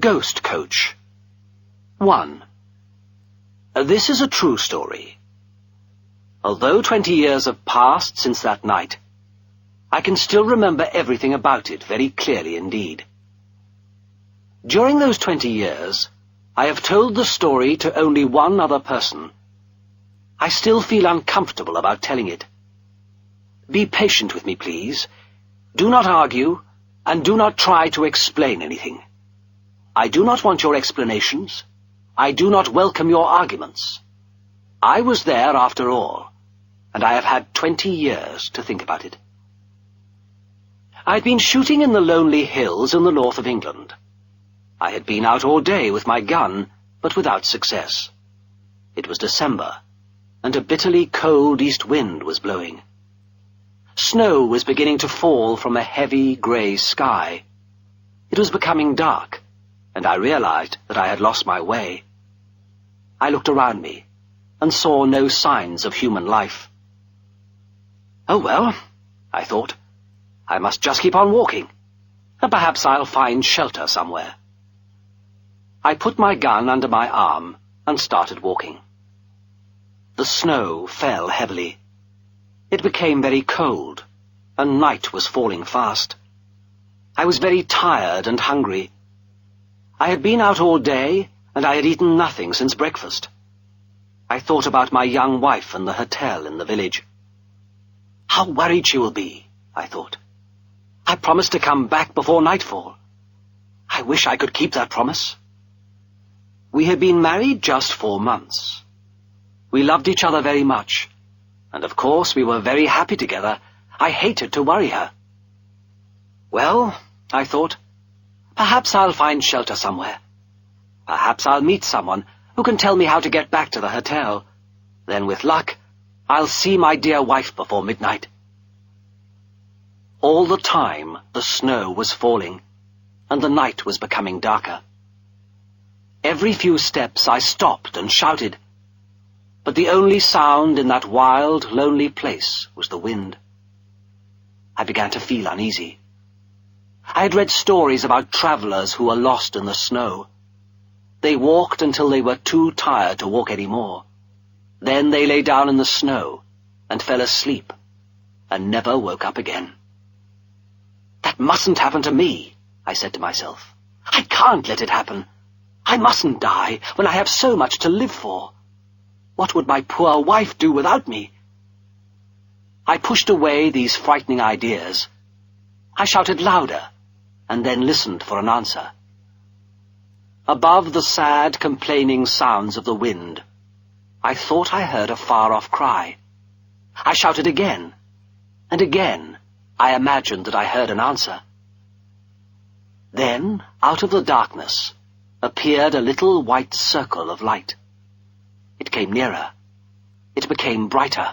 ghost coach. 1. This is a true story. Although 20 years have passed since that night, I can still remember everything about it very clearly indeed. During those 20 years, I have told the story to only one other person. I still feel uncomfortable about telling it. Be patient with me, please. Do not argue, and do not try to explain anything. I do not want your explanations. I do not welcome your arguments. I was there after all, and I have had 20 years to think about it. I had been shooting in the lonely hills in the north of England. I had been out all day with my gun, but without success. It was December, and a bitterly cold east wind was blowing. Snow was beginning to fall from a heavy grey sky. It was becoming dark, and I realized that I had lost my way. I looked around me, and saw no signs of human life. Oh well, I thought, I must just keep on walking, and perhaps I'll find shelter somewhere. I put my gun under my arm and started walking. The snow fell heavily. It became very cold, and night was falling fast. I was very tired and hungry. I had been out all day, and I had eaten nothing since breakfast. I thought about my young wife and the hotel in the village. How worried she will be, I thought. I promised to come back before nightfall. I wish I could keep that promise. We had been married just 4 months. We loved each other very much, and of course we were very happy together. I hated to worry her. Well, I thought, perhaps I'll find shelter somewhere. Perhaps I'll meet someone who can tell me how to get back to the hotel. Then with luck, I'll see my dear wife before midnight. All the time the snow was falling, and the night was becoming darker. Every few steps I stopped and shouted, but the only sound in that wild, lonely place was the wind. I began to feel uneasy. I had read stories about travellers who were lost in the snow. They walked until they were too tired to walk any more. Then they lay down in the snow and fell asleep and never woke up again. That mustn't happen to me, I said to myself. I can't let it happen. I mustn't die when I have so much to live for. What would my poor wife do without me? I pushed away these frightening ideas. I shouted louder, and then listened for an answer. Above the sad, complaining sounds of the wind, I thought I heard a far-off cry. I shouted again, and again I imagined that I heard an answer. Then, out of the darkness, appeared a little white circle of light. It came nearer. It became brighter.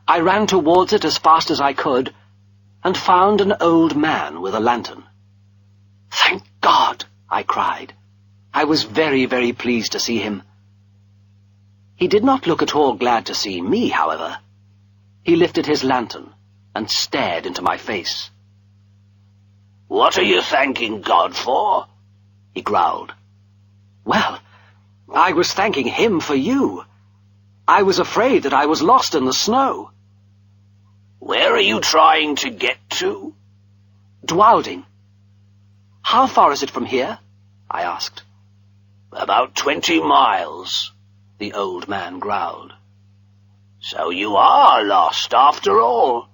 I ran towards it as fast as I could, and found an old man with a lantern. "Thank God!" I cried. I was very, very pleased to see him. He did not look at all glad to see me, however. He lifted his lantern and stared into my face. "What are you thanking God for?" he growled. "Well, I was thanking him for you. I was afraid that I was lost in the snow." "Where are you trying to get to?" "Dwalding." "How far is it from here?" I asked. "About 20 miles, the old man growled. "So you are lost after all."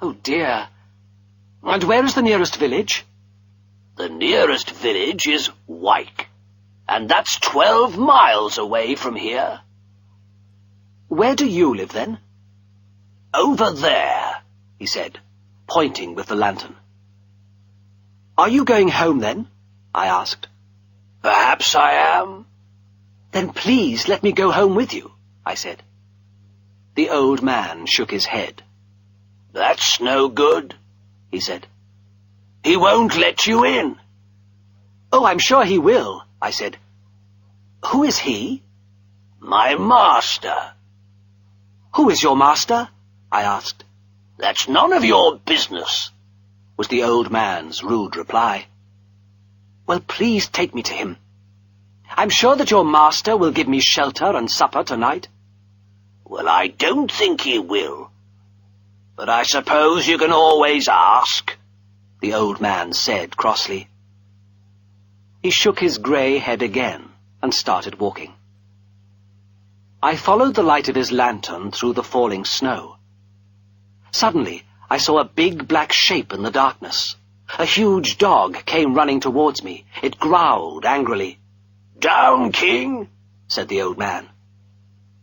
"Oh dear. And where is the nearest village?" "The nearest village is Wyke, and that's 12 miles away from here." "Where do you live, then?" "Over there," he said, pointing with the lantern. "Are you going home, then?" I asked. "Perhaps I am." "Then please let me go home with you," I said. The old man shook his head. "That's no good," he said. "He won't let you in." "Oh, I'm sure he will," I said. "Who is he?" "My master." "Who is your master?" I asked. "That's none of your business," was the old man's rude reply. Well, please take me to him. I'm sure that your master will give me shelter and supper tonight. Well, I don't think he will. But I suppose you can always ask, the old man said crossly. He shook his grey head again and started walking. I followed the light of his lantern through the falling snow. Suddenly, I saw a big black shape in the darkness. A huge dog came running towards me. It growled angrily. "Down, King," said the old man.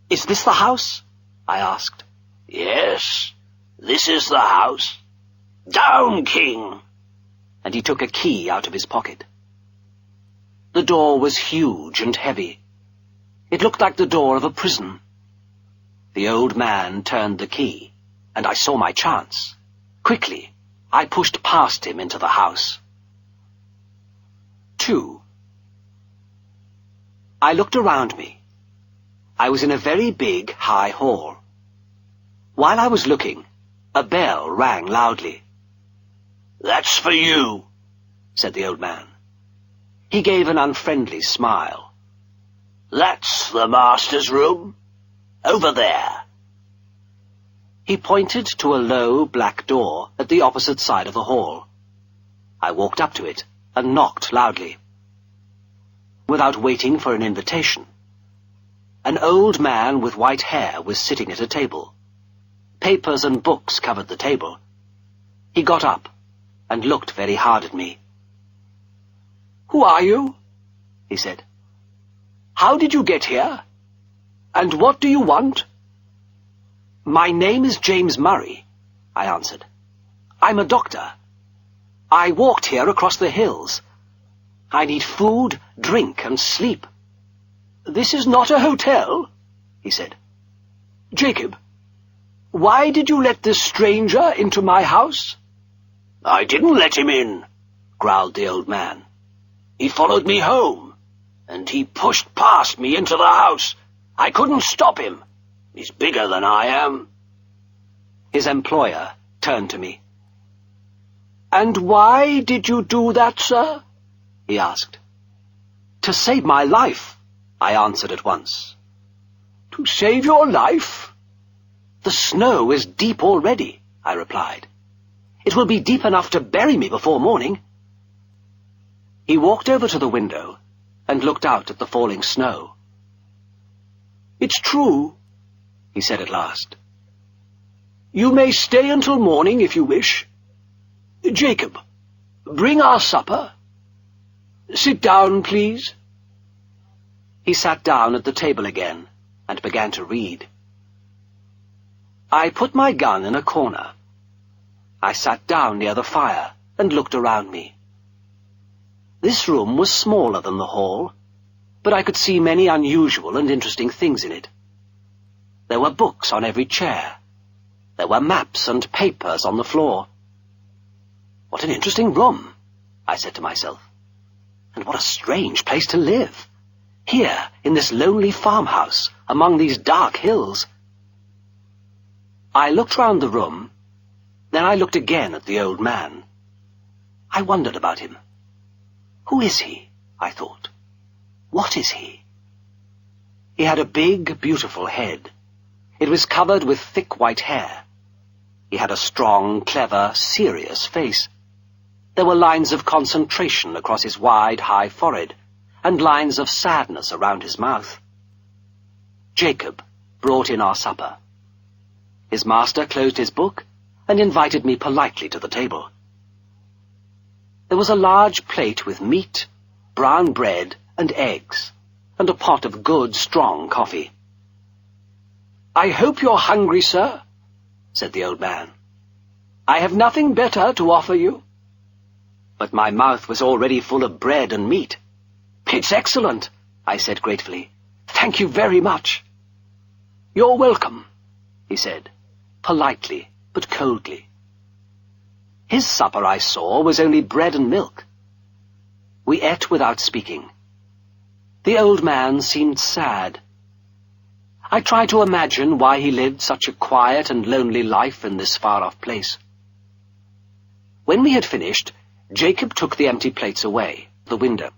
"Is this the house?" I asked. "Yes, this is the house. Down, King." And he took a key out of his pocket. The door was huge and heavy. It looked like the door of a prison. The old man turned the key, and I saw my chance. Quickly, I pushed past him into the house. 2. I looked around me. I was in a very big, high hall. While I was looking, a bell rang loudly. "That's for you," said the old man. He gave an unfriendly smile. "That's the master's room. Over there." He pointed to a low, black door at the opposite side of the hall. I walked up to it and knocked loudly. Without waiting for an invitation, an old man with white hair was sitting at a table. Papers and books covered the table. He got up and looked very hard at me. "Who are you?" he said. "How did you get here? And what do you want?" "My name is James Murray," I answered. "I'm a doctor. I walked here across the hills. I need food, drink, and sleep." "This is not a hotel," he said. "Jacob, why did you let this stranger into my house?" "I didn't let him in," growled the old man. "He followed me home, and he pushed past me into the house. I couldn't stop him. He's bigger than I am." His employer turned to me. "And why did you do that, sir?" he asked. "To save my life," I answered at once. "To save your life?" "The snow is deep already," I replied. "It will be deep enough to bury me before morning." He walked over to the window and looked out at the falling snow. "It's true," he said at last. "You may stay until morning if you wish. Jacob, bring our supper. Sit down, please." He sat down at the table again and began to read. I put my gun in a corner. I sat down near the fire and looked around me. This room was smaller than the hall, but I could see many unusual and interesting things in it. There were books on every chair. There were maps and papers on the floor. "What an interesting room," I said to myself. "And what a strange place to live, here in this lonely farmhouse among these dark hills." I looked round the room, then I looked again at the old man. I wondered about him. Who is he? I thought. What is he? He had a big, beautiful head. It was covered with thick white hair. He had a strong, clever, serious face. There were lines of concentration across his wide, high forehead, and lines of sadness around his mouth. Jacob brought in our supper. His master closed his book and invited me politely to the table. There was a large plate with meat, brown bread, and eggs, and a pot of good, strong coffee. "I hope you're hungry, sir," said the old man. "I have nothing better to offer you." But my mouth was already full of bread and meat. "It's excellent," I said gratefully. "Thank you very much." "You're welcome," he said, politely but coldly. His supper, I saw, was only bread and milk. We ate without speaking. The old man seemed sad. I tried to imagine why he lived such a quiet and lonely life in this far-off place. When we had finished, Jacob took the empty plates away, the window.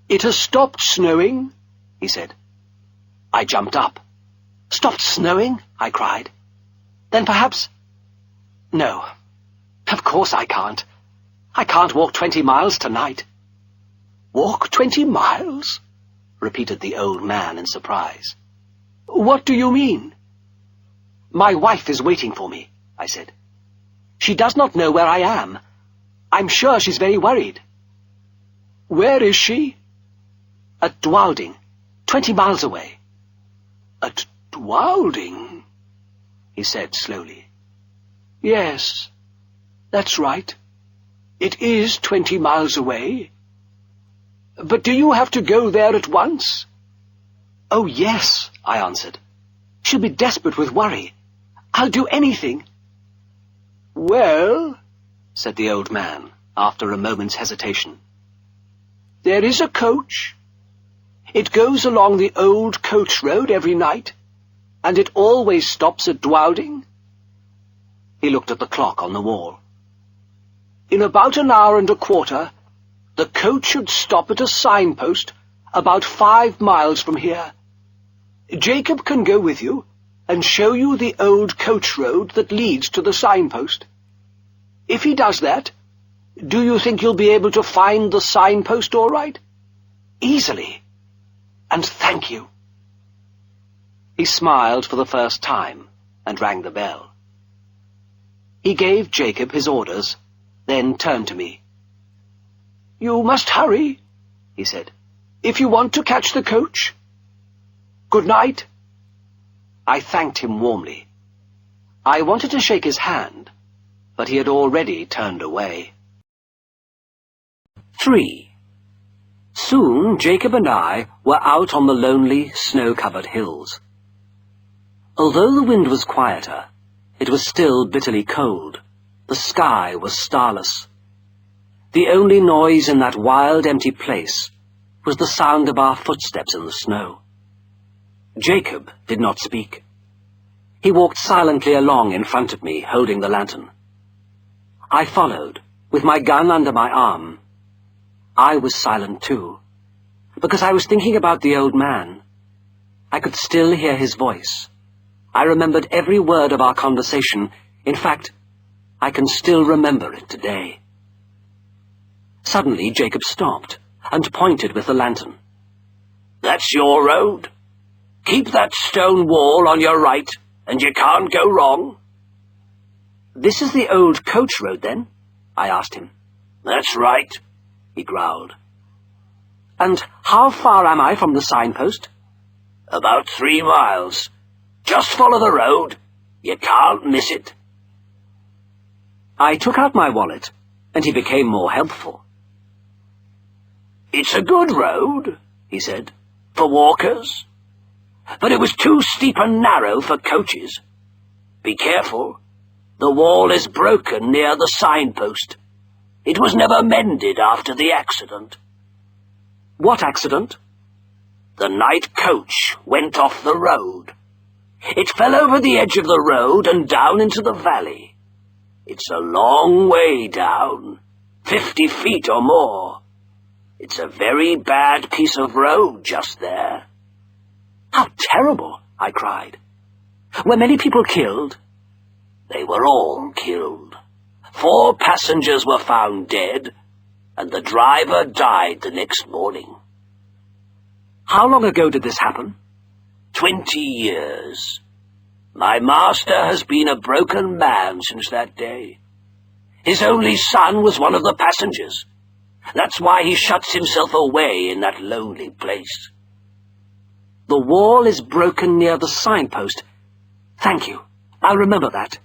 "It has stopped snowing," he said. I jumped up. "Stopped snowing?" I cried. "Then perhaps—" "No, of course I can't. I can't walk 20 miles tonight." "Walk 20 miles?" repeated the old man in surprise. "What do you mean?" "My wife is waiting for me," I said. "She does not know where I am. I'm sure she's very worried." "Where is she?" "At Dwalding, 20 miles away." "At Dwalding?" he said slowly. "Yes, that's right. It is 20 miles away. But do you have to go there at once?" "Oh, yes," I answered. "She'll be desperate with worry. I'll do anything." "Well," said the old man, after a moment's hesitation, "there is a coach. It goes along the old coach road every night, and it always stops at Dwalding." He looked at the clock on the wall. "In about an hour and a quarter, the coach should stop at a signpost about 5 miles from here. Jacob can go with you and show you the old coach road that leads to the signpost. If he does that, do you think you'll be able to find the signpost all right?" "Easily. And thank you." He smiled for the first time and rang the bell. He gave Jacob his orders, then turned to me. "You must hurry," he said, "if you want to catch the coach. Good night." I thanked him warmly. I wanted to shake his hand, but he had already turned away. 3. Soon Jacob and I were out on the lonely, snow-covered hills. Although the wind was quieter, it was still bitterly cold. The sky was starless. The only noise in that wild, empty place was the sound of our footsteps in the snow. Jacob did not speak. He walked silently along in front of me, holding the lantern. I followed, with my gun under my arm. I was silent too, because I was thinking about the old man. I could still hear his voice. I remembered every word of our conversation. In fact, I can still remember it today. Suddenly Jacob stopped and pointed with the lantern. "That's your road. Keep that stone wall on your right, and you can't go wrong." "This is the old coach road, then?" I asked him. "That's right," he growled. "And how far am I from the signpost?" "About 3 miles. Just follow the road. You can't miss it." I took out my wallet, and he became more helpful. "It's a good road," he said, "for walkers. But it was too steep and narrow for coaches. Be careful. The wall is broken near the signpost. It was never mended after the accident." "What accident?" "The night coach went off the road. It fell over the edge of the road and down into the valley. It's a long way down, 50 feet or more. It's a very bad piece of road just there." "How terrible!" I cried. "Were many people killed?" "They were all killed. 4 passengers were found dead, and the driver died the next morning." "How long ago did this happen?" 20 years. My master has been a broken man since that day. His only son was one of the passengers. That's why he shuts himself away in that lonely place." "The wall is broken near the signpost. Thank you. I'll remember that.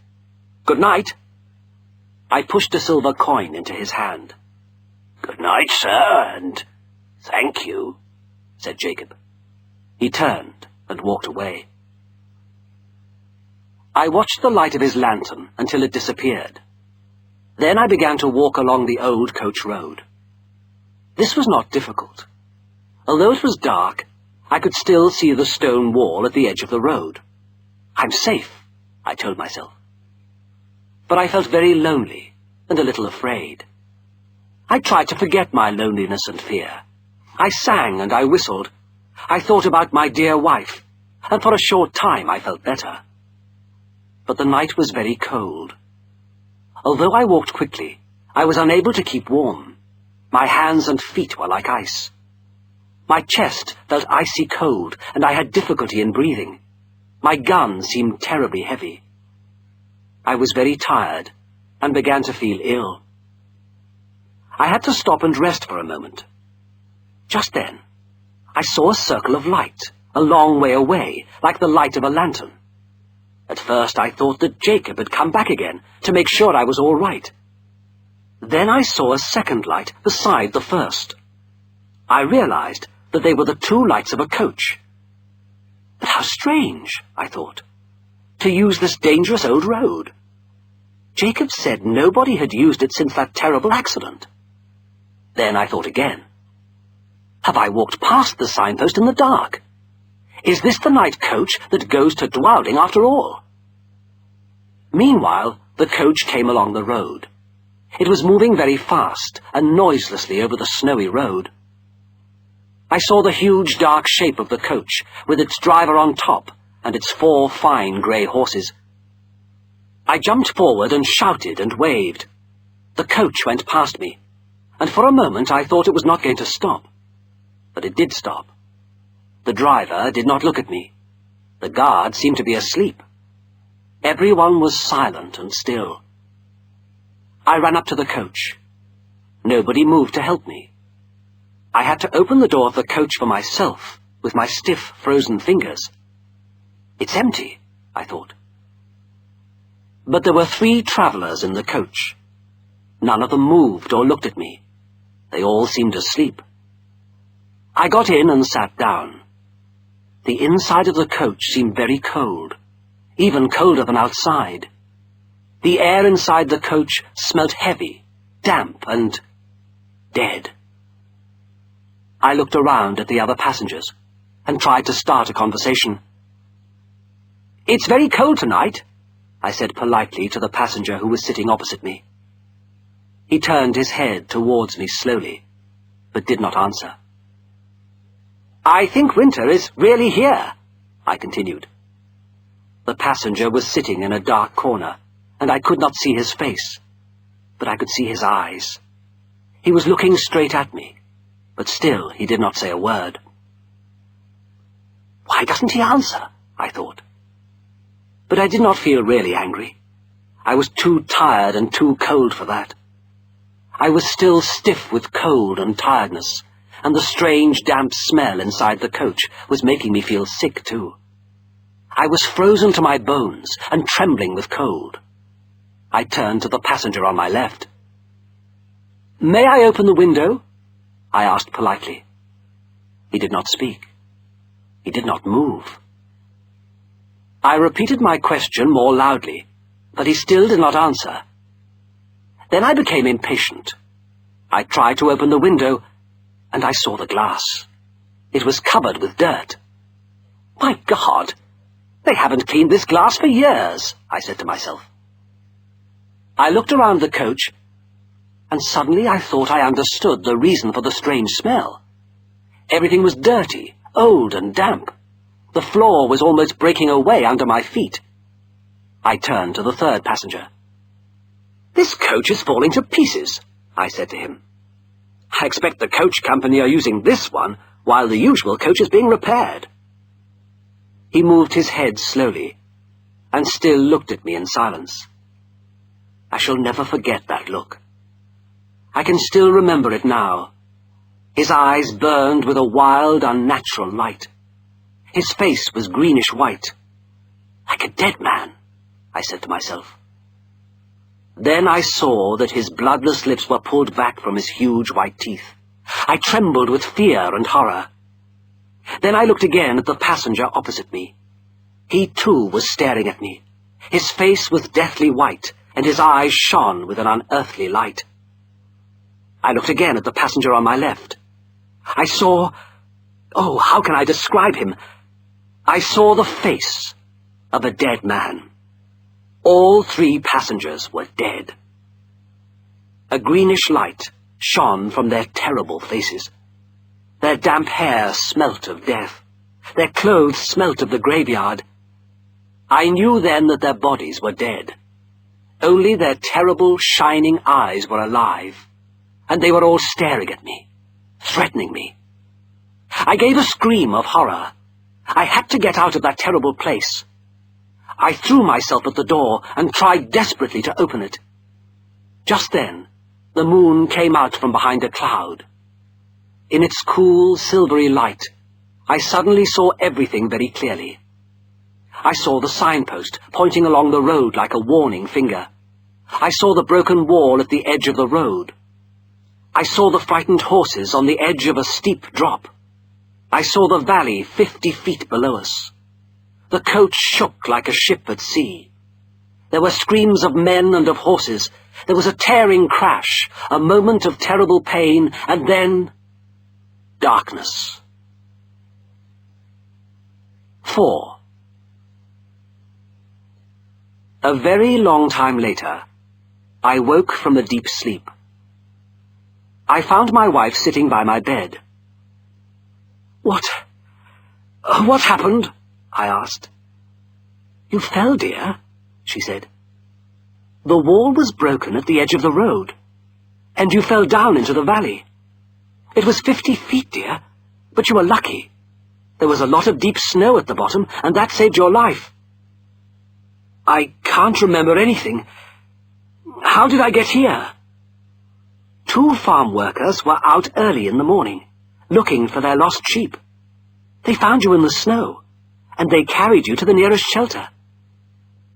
Good night." I pushed a silver coin into his hand. "Good night, sir, and thank you," said Jacob. He turned and walked away. I watched the light of his lantern until it disappeared. Then I began to walk along the old coach road. This was not difficult. Although it was dark, I could still see the stone wall at the edge of the road. I'm safe, I told myself. But I felt very lonely and a little afraid. I tried to forget my loneliness and fear. I sang and I whistled. I thought about my dear wife, and for a short time I felt better. But the night was very cold. Although I walked quickly, I was unable to keep warm. My hands and feet were like ice. My chest felt icy cold, and I had difficulty in breathing. My gun seemed terribly heavy. I was very tired, and began to feel ill. I had to stop and rest for a moment. Just then, I saw a circle of light, a long way away, like the light of a lantern. At first I thought that Jacob had come back again, to make sure I was all right. Then I saw a second light beside the first. I realized that they were the two lights of a coach. But how strange, I thought, to use this dangerous old road. Jacob said nobody had used it since that terrible accident. Then I thought again. Have I walked past the signpost in the dark? Is this the night coach that goes to Dwalding after all? Meanwhile, the coach came along the road. It was moving very fast and noiselessly over the snowy road. I saw the huge dark shape of the coach, with its driver on top and its 4 fine grey horses. I jumped forward and shouted and waved. The coach went past me, and for a moment I thought it was not going to stop. But it did stop. The driver did not look at me. The guard seemed to be asleep. Everyone was silent and still. I ran up to the coach. Nobody moved to help me. I had to open the door of the coach for myself, with my stiff, frozen fingers. It's empty, I thought. But there were 3 travellers in the coach. None of them moved or looked at me. They all seemed asleep. I got in and sat down. The inside of the coach seemed very cold, even colder than outside. The air inside the coach smelt heavy, damp, and dead. I looked around at the other passengers and tried to start a conversation. "It's very cold tonight," I said politely to the passenger who was sitting opposite me. He turned his head towards me slowly, but did not answer. "I think winter is really here," I continued. The passenger was sitting in a dark corner, and I could not see his face, but I could see his eyes. He was looking straight at me, but still he did not say a word. Why doesn't he answer? I thought. But I did not feel really angry. I was too tired and too cold for that. I was still stiff with cold and tiredness, and the strange damp smell inside the coach was making me feel sick too. I was frozen to my bones and trembling with cold. I turned to the passenger on my left. "May I open the window?" I asked politely. He did not speak. He did not move. I repeated my question more loudly, but he still did not answer. Then I became impatient. I tried to open the window, and I saw the glass. It was covered with dirt. "My God! They haven't cleaned this glass for years," I said to myself. I looked around the coach, and suddenly I thought I understood the reason for the strange smell. Everything was dirty, old and damp. The floor was almost breaking away under my feet. I turned to the third passenger. "This coach is falling to pieces," I said to him. "I expect the coach company are using this one while the usual coach is being repaired." He moved his head slowly, and still looked at me in silence. I shall never forget that look. I can still remember it now. His eyes burned with a wild, unnatural light. His face was greenish-white. "Like a dead man," I said to myself. Then I saw that his bloodless lips were pulled back from his huge white teeth. I trembled with fear and horror. Then I looked again at the passenger opposite me. He too was staring at me. His face was deathly white, and his eyes shone with an unearthly light. I looked again at the passenger on my left. I saw... oh, how can I describe him? I saw the face of a dead man. All 3 passengers were dead. A greenish light shone from their terrible faces. Their damp hair smelt of death. Their clothes smelt of the graveyard. I knew then that their bodies were dead. Only their terrible, shining eyes were alive, and they were all staring at me, threatening me. I gave a scream of horror. I had to get out of that terrible place. I threw myself at the door and tried desperately to open it. Just then, the moon came out from behind a cloud. In its cool, silvery light, I suddenly saw everything very clearly. I saw the signpost pointing along the road like a warning finger. I saw the broken wall at the edge of the road. I saw the frightened horses on the edge of a steep drop. I saw the valley 50 feet below us. The coach shook like a ship at sea. There were screams of men and of horses. There was a tearing crash, a moment of terrible pain, and then darkness. 4. A very long time later, I woke from a deep sleep. I found my wife sitting by my bed. What happened? I asked. You fell, dear, she said. The wall was broken at the edge of the road, and you fell down into the valley. It was 50 feet, dear, but you were lucky. There was a lot of deep snow at the bottom, and that saved your life. I can't remember anything. How did I get here? 2 farm workers were out early in the morning, looking for their lost sheep. They found you in the snow, and they carried you to the nearest shelter.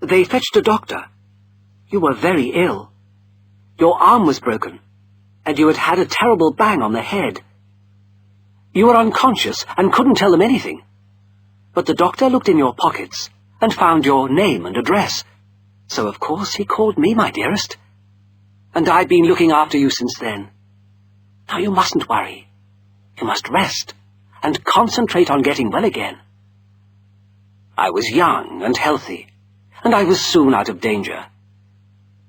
They fetched a doctor. You were very ill. Your arm was broken, and you had had a terrible bang on the head. You were unconscious and couldn't tell them anything. But the doctor looked in your pockets and found your name and address. So of course he called me, my dearest. And I've been looking after you since then. Now you mustn't worry. You must rest and concentrate on getting well again. I was young and healthy, and I was soon out of danger.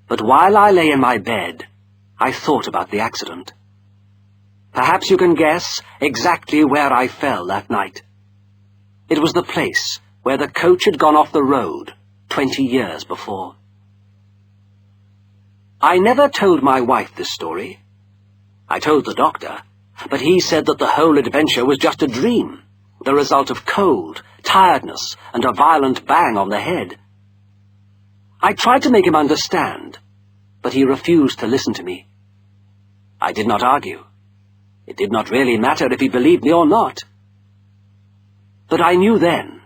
But while I lay in my bed, I thought about the accident. Perhaps you can guess exactly where I fell that night. It was the place where the coach had gone off the road 20 years before. I never told my wife this story. I told the doctor, but he said that the whole adventure was just a dream, the result of cold, tiredness, and a violent bang on the head. I tried to make him understand, but he refused to listen to me. I did not argue. It did not really matter if he believed me or not. But I knew then,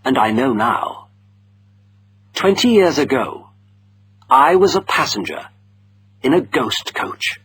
and I know now. 20 years ago, I was a passenger in a ghost coach.